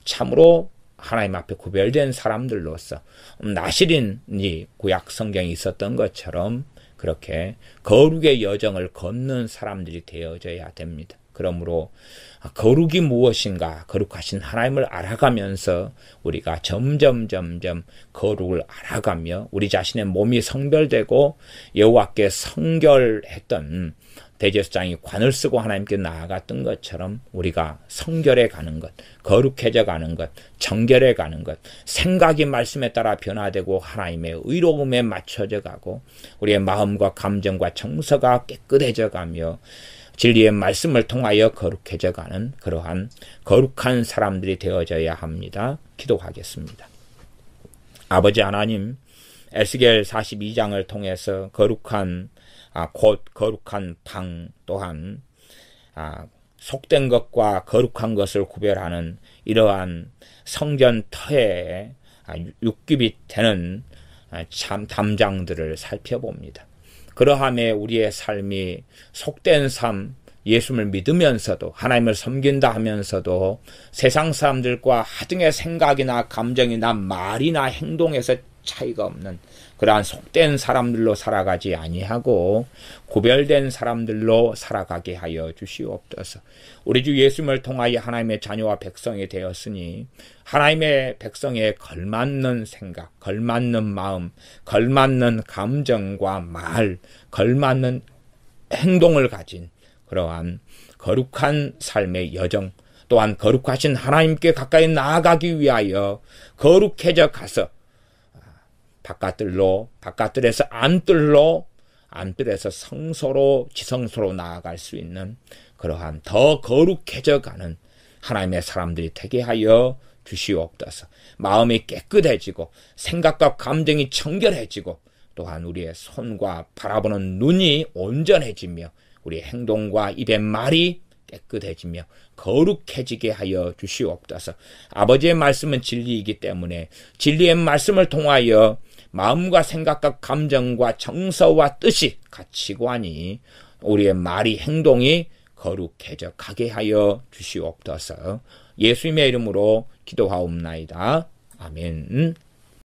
참으로 하나님 앞에 구별된 사람들로서 나실인이 구약 성경에 있었던 것처럼 그렇게 거룩의 여정을 걷는 사람들이 되어져야 됩니다. 그러므로 거룩이 무엇인가 거룩하신 하나님을 알아가면서 우리가 점점 거룩을 알아가며 우리 자신의 몸이 성별되고 여호와께 성결했던 대제사장이 관을 쓰고 하나님께 나아갔던 것처럼 우리가 성결해 가는 것, 거룩해져 가는 것, 정결해 가는 것, 생각이 말씀에 따라 변화되고 하나님의 의로움에 맞춰져 가고 우리의 마음과 감정과 정서가 깨끗해져 가며 진리의 말씀을 통하여 거룩해져 가는 그러한 거룩한 사람들이 되어져야 합니다. 기도하겠습니다. 아버지 하나님, 에스겔 42장을 통해서 거룩한 곧 거룩한 방 또한 속된 것과 거룩한 것을 구별하는 이러한 성전 터에 6규빗 되는 참 담장들을 살펴봅니다. 그러함에 우리의 삶이 속된 삶, 예수를 믿으면서도 하나님을 섬긴다 하면서도 세상 사람들과 하등의 생각이나 감정이나 말이나 행동에서 차이가 없는 그러한 속된 사람들로 살아가지 아니하고 구별된 사람들로 살아가게 하여 주시옵소서. 우리 주 예수님을 통하여 하나님의 자녀와 백성이 되었으니 하나님의 백성에 걸맞는 생각, 걸맞는 마음, 걸맞는 감정과 말, 걸맞는 행동을 가진 그러한 거룩한 삶의 여정 또한 거룩하신 하나님께 가까이 나아가기 위하여 거룩해져 가서 바깥들에서 안뜰에서 성소로 지성소로 나아갈 수 있는 그러한 더 거룩해져 가는 하나님의 사람들이 되게 하여 주시옵소서. 마음이 깨끗해지고 생각과 감정이 청결해지고 또한 우리의 손과 바라보는 눈이 온전해지며 우리의 행동과 입의 말이 깨끗해지며 거룩해지게 하여 주시옵소서. 아버지의 말씀은 진리이기 때문에 진리의 말씀을 통하여 마음과 생각과 감정과 정서와 뜻이 가치관이 우리의 말이 행동이 거룩해져 가게 하여 주시옵소서. 예수님의 이름으로 기도하옵나이다. 아멘.